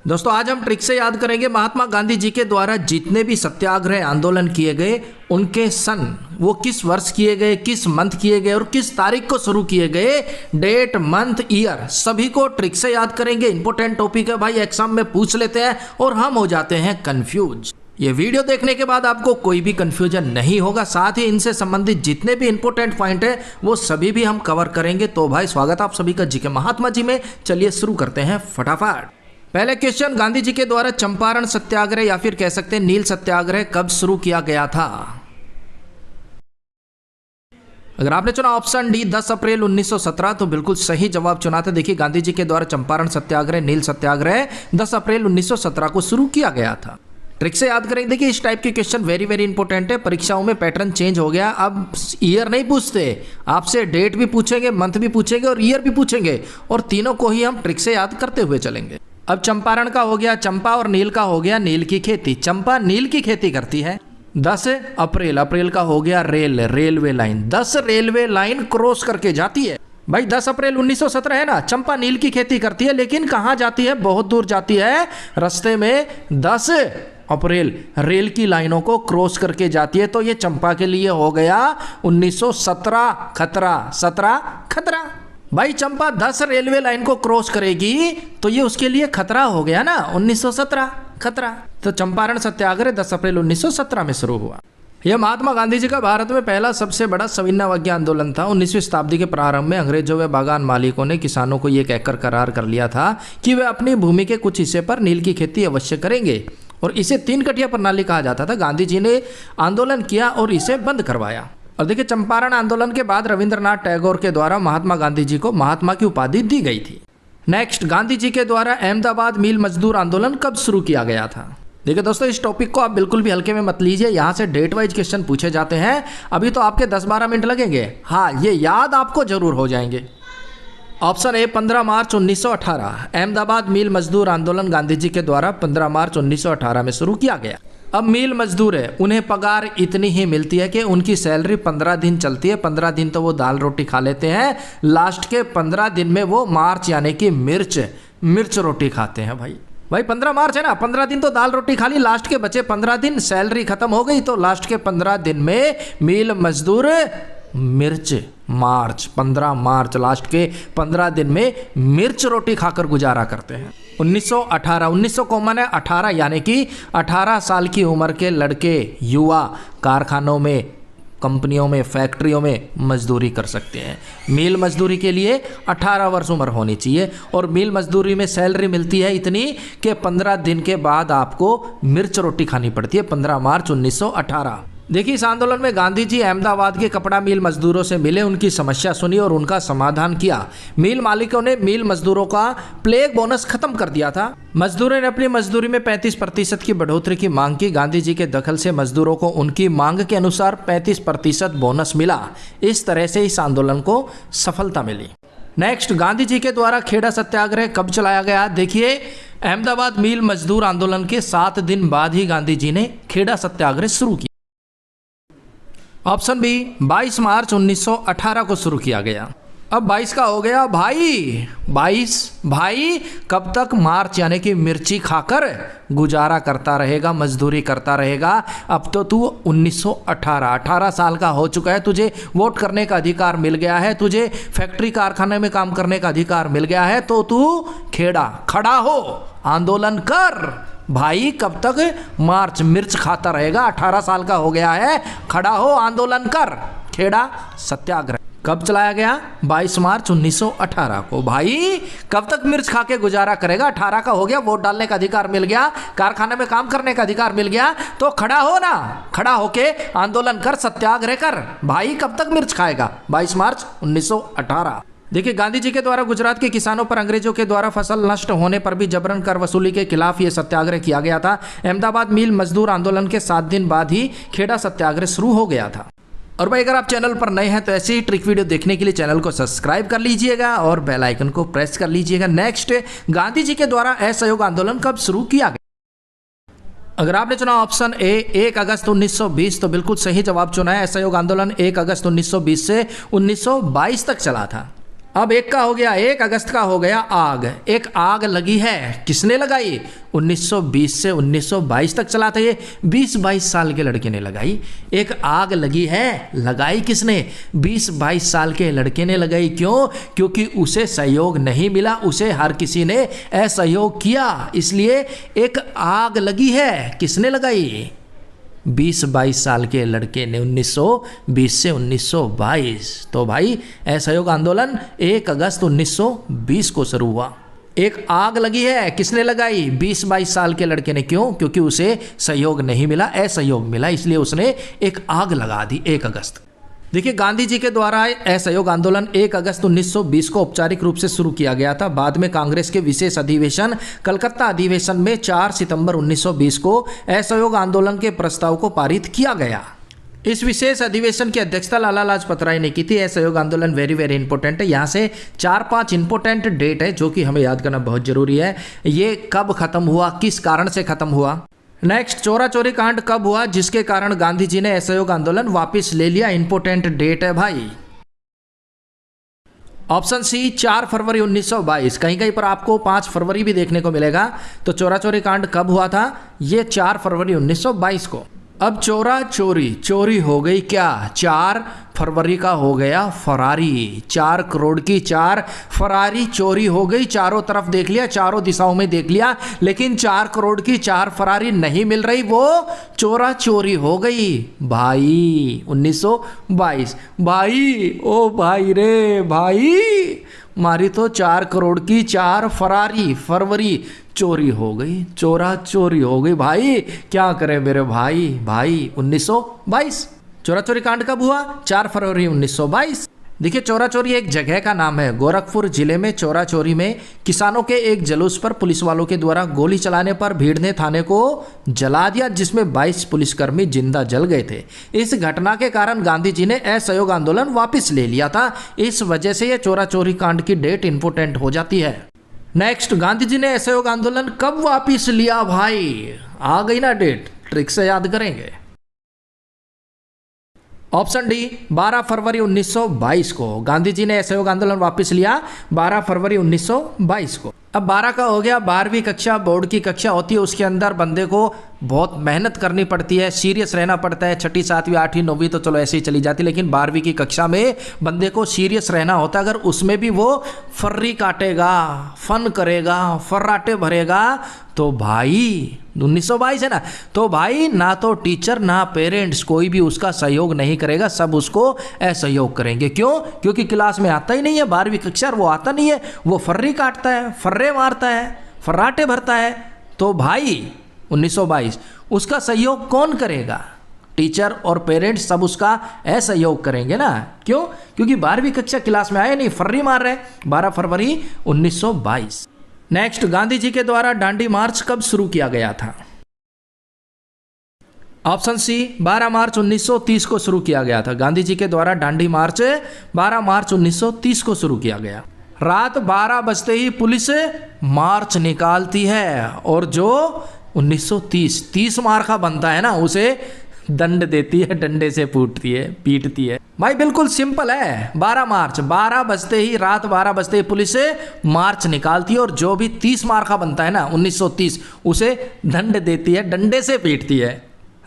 दोस्तों आज हम ट्रिक से याद करेंगे महात्मा गांधी जी के द्वारा जितने भी सत्याग्रह आंदोलन किए गए उनके सन, वो किस वर्ष किए गए, किस मंथ किए गए और किस तारीख को शुरू किए गए, डेट, मंथ, ईयर, सभी को ट्रिक से याद करेंगे। इंपॉर्टेंट टॉपिक है भाई, एग्जाम में पूछ लेते हैं और हम हो जाते हैं कंफ्यूज। ये वीडियो देखने के बाद आपको कोई भी कंफ्यूजन नहीं होगा, साथ ही इनसे संबंधित जितने भी इंपॉर्टेंट पॉइंट है वो सभी भी हम कवर करेंगे। तो भाई स्वागत आप सभी का जीके महात्मा जी में। चलिए शुरू करते हैं फटाफट। पहले क्वेश्चन, गांधी जी के द्वारा चंपारण सत्याग्रह या फिर कह सकते हैं नील सत्याग्रह कब शुरू किया गया था? अगर आपने चुना ऑप्शन डी 10 अप्रैल 1917 तो बिल्कुल सही जवाब चुना था। देखिए गांधी जी के द्वारा चंपारण सत्याग्रह, नील सत्याग्रह 10 अप्रैल 1917 को शुरू किया गया था। ट्रिक से याद करेंगे। देखिए इस टाइप के क्वेश्चन वेरी इंपॉर्टेंट है। परीक्षाओं में पैटर्न चेंज हो गया, अब ईयर नहीं पूछते, आपसे डेट भी पूछेंगे, मंथ भी पूछेंगे और ईयर भी पूछेंगे, और तीनों को ही हम ट्रिक से याद करते हुए चलेंगे। अब चंपारण का हो गया चंपा और नील का हो गया नील की खेती। चंपा नील की खेती करती है। 10 अप्रैल, अप्रैल का हो गया railway line, 10 railway line cross करके जाती है। भाई 10 अप्रैल 1917 है ना, चंपा नील की खेती करती है, लेकिन कहाँ जाती है? बहुत दूर जाती है। रास्ते में 10 अप्रैल रेल की लाइनों को क्रॉस करके जाती है। तो ये चंपा के लिए हो गया 1917 खतरा, 17 खतरा। भाई चंपा 10 रेलवे लाइन को क्रॉस करेगी तो ये उसके लिए खतरा हो गया ना, 1917 खतरा। तो चंपारण सत्याग्रह 10 अप्रैल 1917 में शुरू हुआ। यह महात्मा गांधी जी का भारत में पहला सबसे बड़ा सविनय आंदोलन था। 19वीं शताब्दी के प्रारंभ में अंग्रेजों व बागान मालिकों ने किसानों को यह कहकर करार कर लिया था कि वे अपनी भूमि के कुछ हिस्से पर नील की खेती अवश्य करेंगे, और इसे 3 कटिया प्रणाली कहा जाता था। गांधी जी ने आंदोलन किया और इसे बंद करवाया। और देखिए चंपारण आंदोलन के बाद रविंद्रनाथ टैगोर के द्वारा महात्मा गांधी जी को महात्मा की उपाधि दी गई थी। नेक्स्ट, गांधी जी के द्वारा अहमदाबाद मिल मजदूर आंदोलन कब शुरू किया गया था? देखिए दोस्तों इस टॉपिक को आप बिल्कुल भी हल्के में मत लीजिए, यहाँ से डेट वाइज क्वेश्चन पूछे जाते हैं। अभी तो आपके 10-12 मिनट लगेंगे, हाँ ये याद आपको जरूर हो जाएंगे। ऑप्शन ए 15 मार्च 1918, अहमदाबाद मिल मजदूर आंदोलन गांधी जी के द्वारा 15 मार्च 1918 में शुरू किया गया। अब मिल मजदूर है, उन्हें पगार इतनी ही मिलती है कि उनकी सैलरी 15 दिन चलती है। 15 दिन तो वो दाल रोटी खा लेते हैं, लास्ट के 15 दिन में वो मार्च यानी कि मिर्च रोटी खाते हैं। भाई 15 मार्च है ना, 15 दिन तो दाल रोटी खा ली, लास्ट के बचे 15 दिन सैलरी खत्म हो गई, तो लास्ट के 15 दिन में मिल मजदूर मिर्च, मार्च 15 मार्च लास्ट के 15 दिन में मिर्च रोटी खाकर गुजारा करते हैं। 1918, 1900 कॉमन है 18 यानी कि 18 साल की उम्र के लड़के युवा कारखानों में, कंपनियों में, फैक्ट्रियों में मजदूरी कर सकते हैं। मिल मजदूरी के लिए 18 वर्ष उम्र होनी चाहिए, और मिल मजदूरी में सैलरी मिलती है इतनी कि 15 दिन के बाद आपको मिर्च रोटी खानी पड़ती है। 15 मार्च 1918। देखिए इस आंदोलन में गांधी जी अहमदाबाद के कपड़ा मिल मजदूरों से मिले, उनकी समस्या सुनी और उनका समाधान किया। मिल मालिकों ने मिल मजदूरों का प्लेग बोनस खत्म कर दिया था। मजदूरों ने अपनी मजदूरी में 35% की बढ़ोतरी की मांग की। गांधी जी के दखल से मजदूरों को उनकी मांग के अनुसार 35% बोनस मिला। इस तरह से इस आंदोलन को सफलता मिली। नेक्स्ट, गांधी जी के द्वारा खेड़ा सत्याग्रह कब चलाया गया? देखिए अहमदाबाद मिल मजदूर आंदोलन के 7 दिन बाद ही गांधी जी ने खेड़ा सत्याग्रह शुरू किया। ऑप्शन बी 22 मार्च 1918 को शुरू किया गया। अब 22 का हो गया भाई, 22 भाई कब तक? मार्च यानी कि मिर्ची खाकर गुजारा करता रहेगा, मजदूरी करता रहेगा। अब तो तू 18 साल का हो चुका है, तुझे वोट करने का अधिकार मिल गया है, तुझे फैक्ट्री कारखाने में काम करने का अधिकार मिल गया है, तो तू खड़ा हो, आंदोलन कर भाई। कब तक? मार्च, मिर्च खाता रहेगा, 18 साल का हो गया है, खड़ा हो, आंदोलन कर। खेड़ा सत्याग्रह कब चलाया गया? 22 मार्च 1918 को। भाई कब तक मिर्च खा के गुजारा करेगा? 18 का हो गया, वोट डालने का अधिकार मिल गया, कारखाने में काम करने का अधिकार मिल गया, तो खड़ा हो ना, खड़ा होके आंदोलन कर, सत्याग्रह कर। भाई कब तक मिर्च खाएगा? 22 मार्च 1918। देखिए गांधी जी के द्वारा गुजरात के किसानों पर अंग्रेजों के द्वारा फसल नष्ट होने पर भी जबरन कर वसूली के खिलाफ यह सत्याग्रह किया गया था। अहमदाबाद मिल मजदूर आंदोलन के 7 दिन बाद ही खेड़ा सत्याग्रह शुरू हो गया था। और भाई अगर आप चैनल पर नए हैं तो ऐसे ही ट्रिक वीडियो देखने के लिए चैनल को सब्सक्राइब कर लीजिएगा और बेल आइकन को प्रेस कर लीजिएगा। नेक्स्ट, गांधी जी के द्वारा असहयोग आंदोलन कब शुरू किया गया? अगर आपने चुना ऑप्शन ए 1 अगस्त 1920 तो बिल्कुल सही जवाब चुना है। असहयोग आंदोलन 1 अगस्त 1920 से 1922 तक चला था। अब एक का हो गया, 1 अगस्त का हो गया आग। एक आग लगी है, किसने लगाई? 1920 से 1922 तक चला था ये, 20-22 साल के लड़के ने लगाई। एक आग लगी है, लगाई किसने? 20-22 साल के लड़के ने लगाई। क्यों? क्योंकि उसे सहयोग नहीं मिला, उसे हर किसी ने असहयोग किया, इसलिए एक आग लगी है। किसने लगाई? 20-22 साल के लड़के ने, 1920 से 1922। तो भाई असहयोग आंदोलन 1 अगस्त 1920 को शुरू हुआ। एक आग लगी है, किसने लगाई? 20-22 साल के लड़के ने। क्यों? क्योंकि उसे सहयोग नहीं मिला, असहयोग मिला, इसलिए उसने एक आग लगा दी 1 अगस्त। देखिए, गांधी जी के द्वारा असहयोग आंदोलन 1 अगस्त 1920 को औपचारिक रूप से शुरू किया गया था। बाद में कांग्रेस के विशेष अधिवेशन कलकत्ता अधिवेशन में 4 सितंबर 1920 को असहयोग आंदोलन के प्रस्ताव को पारित किया गया। इस विशेष अधिवेशन की अध्यक्षता लाला लाजपत राय ने की थी। असहयोग आंदोलन वेरी वेरी इंपॉर्टेंट है। यहाँ से 4-5 इंपॉर्टेंट डेट है जो कि हमें याद करना बहुत जरूरी है। ये कब खत्म हुआ, किस कारण से खत्म हुआ। नेक्स्ट, चोरा चोरी कांड कब हुआ जिसके कारण गांधी जी ने असहयोग आंदोलन वापस ले लिया। इंपॉर्टेंट डेट है भाई। ऑप्शन सी 4 फरवरी 1922। कहीं कहीं पर आपको 5 फरवरी भी देखने को मिलेगा। तो चोरा चोरी कांड कब हुआ था? ये 4 फरवरी 1922 को। अब चोरा चोरी, चोरी हो गई क्या? 4 फरवरी का हो गया फरारी। 4 करोड़ की 4 फरारी चोरी हो गई। चारों तरफ देख लिया, चारों दिशाओं में देख लिया, लेकिन 4 करोड़ की 4 फरारी नहीं मिल रही, वो चोरा चोरी हो गई भाई। 1922 भाई, ओ भाई रे भाई, मारी तो 4 करोड़ की 4 फरारी फरवरी चोरी हो गई, चोरा चोरी हो गई भाई। क्या करें मेरे भाई। भाई 1922 चोरा चोरी कांड कब हुआ? 4 फरवरी 1922। देखिए, चोरा चोरी एक जगह का नाम है। गोरखपुर जिले में चोरा चोरी में किसानों के एक जुलूस पर पुलिस वालों के द्वारा गोली चलाने पर भीड़ ने थाने को जला दिया, जिसमें 22 पुलिसकर्मी जिंदा जल गए थे। इस घटना के कारण गांधी जी ने असहयोग आंदोलन वापस ले लिया था। इस वजह से यह चोरा चोरी कांड की डेट इंपोर्टेंट हो जाती है। नेक्स्ट, गांधी जी ने असहयोग आंदोलन कब वापस लिया भाई? आ गई ना डेट, ट्रिक से याद करेंगे। ऑप्शन डी 12 फरवरी 1922 को गांधी जी ने असहयोग आंदोलन वापस लिया। 12 फरवरी 1922 को। अब 12 का हो गया 12वीं कक्षा, बोर्ड की कक्षा होती है। उसके अंदर बंदे को बहुत मेहनत करनी पड़ती है, सीरियस रहना पड़ता है। 6ठी 7वीं 8वीं 9वीं तो चलो ऐसे ही चली जाती, लेकिन 12वीं की कक्षा में बंदे को सीरियस रहना होता है। अगर उसमें भी वो फर्री काटेगा, फन करेगा, फर्राटे भरेगा, तो भाई 1922 है ना, तो भाई ना तो टीचर ना पेरेंट्स कोई भी उसका सहयोग नहीं करेगा, सब उसको असहयोग करेंगे। क्यों? क्योंकि क्लास में आता ही नहीं है, 12वीं कक्षा वो आता नहीं है, वो फर्री काटता है, फर्रे मारता है, फर्राटे भरता है। तो भाई 1922 उसका सहयोग कौन करेगा? टीचर और पेरेंट्स सब उसका असहयोग करेंगे ना। क्यों? क्योंकि 12वीं कक्षा क्लास में आए नहीं, फर्री मार रहे। 12 फरवरी 1922। नेक्स्ट, गांधी जी के द्वारा दांडी मार्च कब शुरू किया गया था? ऑप्शन सी 12 मार्च 1930 को शुरू किया गया था। गांधी जी के द्वारा दांडी मार्च 12 मार्च 1930 को शुरू किया गया। रात 12 बजते ही पुलिस मार्च निकालती है और जो 1930 मार का बनता है ना, उसे दंड देती है, डंडे से पीटती है। भाई बिल्कुल सिंपल है। 12 मार्च 12 बजते ही, रात 12 बजते ही पुलिस मार्च निकालती है और जो भी 30 मार का बनता है ना 1930, उसे दंड देती है, डंडे से पीटती है।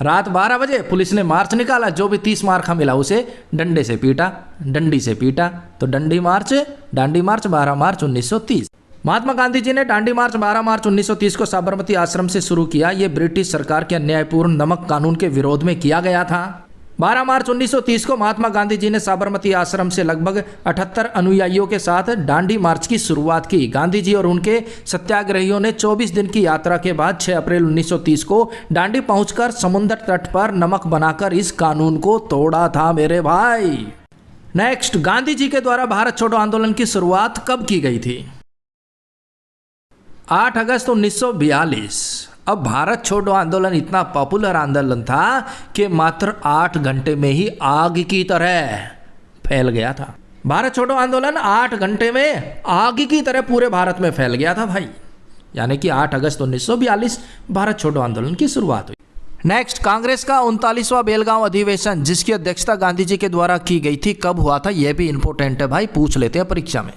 रात 12 बजे पुलिस ने मार्च निकाला, जो भी 30 मार का मिला उसे डंडे से पीटा, डंडी से पीटा। तो दांडी मार्च 12 मार्च 1930। महात्मा गांधी जी ने दांडी मार्च 12 मार्च 1930 को साबरमती आश्रम से शुरू किया। यह ब्रिटिश सरकार के अन्यायपूर्ण नमक कानून के विरोध में किया गया था। 12 मार्च 1930 को महात्मा गांधी जी ने साबरमती आश्रम से लगभग 78 अनुयायियों के साथ दांडी मार्च की शुरुआत की। गांधी जी और उनके सत्याग्रहियों ने 24 दिन की यात्रा के बाद 6 अप्रैल 1930 को दांडी पहुंचकर समुद्र तट पर नमक बनाकर इस कानून को तोड़ा था मेरे भाई। नेक्स्ट, गांधी जी के द्वारा भारत छोड़ो आंदोलन की शुरुआत कब की गई थी? 8 अगस्त 1942। अब भारत छोड़ो आंदोलन इतना पॉपुलर आंदोलन था कि मात्र 8 घंटे में ही आग की तरह फैल गया था। भारत छोड़ो आंदोलन 8 घंटे में आग की तरह पूरे भारत में फैल गया था भाई। यानी कि 8 अगस्त 1942 भारत छोड़ो आंदोलन की शुरुआत हुई। नेक्स्ट, कांग्रेस का 39वां बेलगांव अधिवेशन जिसकी अध्यक्षता गांधी जी के द्वारा की गई थी, कब हुआ था? यह भी इंपॉर्टेंट है भाई, पूछ लेते हैं परीक्षा में।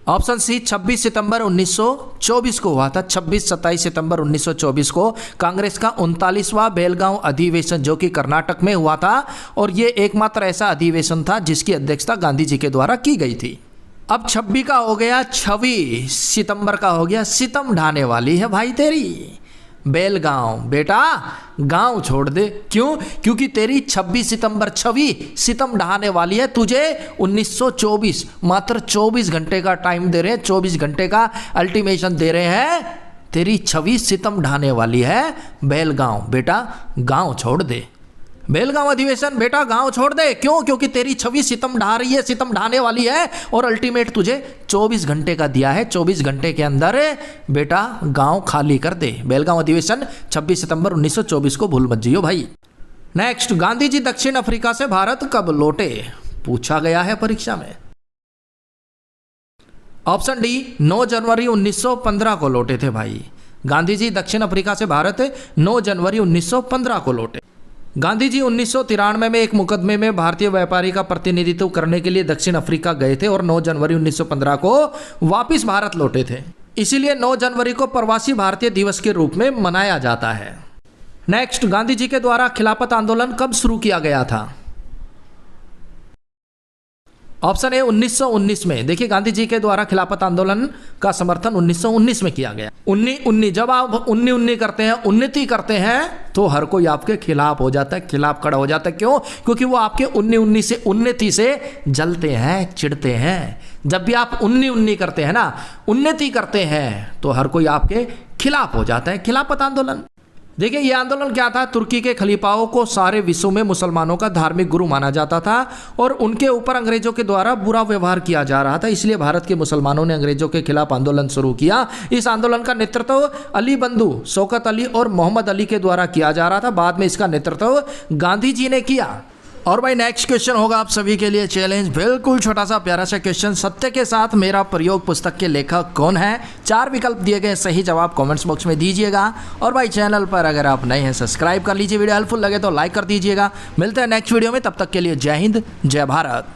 ऑप्शन सी 26 सितंबर 1924 को हुआ था। 27 सितंबर 1924 को कांग्रेस का 39वां बेलगांव अधिवेशन जो कि कर्नाटक में हुआ था, और ये एकमात्र ऐसा अधिवेशन था जिसकी अध्यक्षता गांधी जी के द्वारा की गई थी। अब 26 का हो गया 26 सितंबर का हो गया सितम ढाने वाली है भाई तेरी बेलगांव। बेटा गांव छोड़ दे, क्यों? क्योंकि तेरी 26 सितंबर 26 सितम ढहाने वाली है। तुझे 1924 मात्र 24 घंटे का टाइम दे रहे हैं, 24 घंटे का अल्टीमेशन दे रहे हैं। तेरी 26 सितम ढहाने वाली है बेलगांव। बेटा गांव छोड़ दे, बेलगांव अधिवेशन बेटा गांव छोड़ दे। क्यों? क्योंकि तेरी 26 सितम ढा रही है, सितम ढाने वाली है, और अल्टीमेट तुझे 24 घंटे का दिया है। 24 घंटे के अंदर बेटा गांव खाली कर दे। बेलगांव अधिवेशन 26 सितंबर 1924 को भूल मत जियो भाई। नेक्स्ट, गांधी जी दक्षिण अफ्रीका से भारत कब लौटे? पूछा गया है परीक्षा में। ऑप्शन डी 9 जनवरी 1915 को लौटे थे भाई। गांधी जी दक्षिण अफ्रीका से भारत 9 जनवरी 1915 को लौटे। गांधी जी 1993 में एक मुकदमे में भारतीय व्यापारी का प्रतिनिधित्व करने के लिए दक्षिण अफ्रीका गए थे और 9 जनवरी 1915 को वापस भारत लौटे थे। इसीलिए 9 जनवरी को प्रवासी भारतीय दिवस के रूप में मनाया जाता है। नेक्स्ट, गांधी जी के द्वारा खिलाफत आंदोलन कब शुरू किया गया था? ऑप्शन ए 1919 में। देखिए गांधी जी के द्वारा खिलाफत आंदोलन का समर्थन 1919 में किया गया। 1919 जब आप 1919 करते हैं, उन्नति करते हैं, तो हर कोई आपके खिलाफ हो जाता है, खिलाफ खड़ा हो जाता है। क्यों? क्योंकि वो आपके 1919 से उन्नति से जलते हैं, चिढ़ते हैं। जब भी आप 1919 करते हैं ना, उन्नति करते हैं, तो हर कोई आपके खिलाफ हो जाता है। खिलाफत आंदोलन, देखिए ये आंदोलन क्या था? तुर्की के खलीफाओं को सारे विश्व में मुसलमानों का धार्मिक गुरु माना जाता था और उनके ऊपर अंग्रेजों के द्वारा बुरा व्यवहार किया जा रहा था। इसलिए भारत के मुसलमानों ने अंग्रेजों के खिलाफ आंदोलन शुरू किया। इस आंदोलन का नेतृत्व अली बंधु, शौकत अली और मोहम्मद अली के द्वारा किया जा रहा था। बाद में इसका नेतृत्व गांधी जी ने किया। और भाई नेक्स्ट क्वेश्चन होगा आप सभी के लिए चैलेंज, बिल्कुल छोटा सा प्यारा सा क्वेश्चन। सत्य के साथ मेरा प्रयोग पुस्तक के लेखक कौन है? 4 विकल्प दिए गए, सही जवाब कमेंट्स बॉक्स में दीजिएगा। और भाई चैनल पर अगर आप नए हैं सब्सक्राइब कर लीजिए, वीडियो हेल्पफुल लगे तो लाइक कर दीजिएगा। मिलते हैं नेक्स्ट वीडियो में, तब तक के लिए जय हिंद, जय भारत।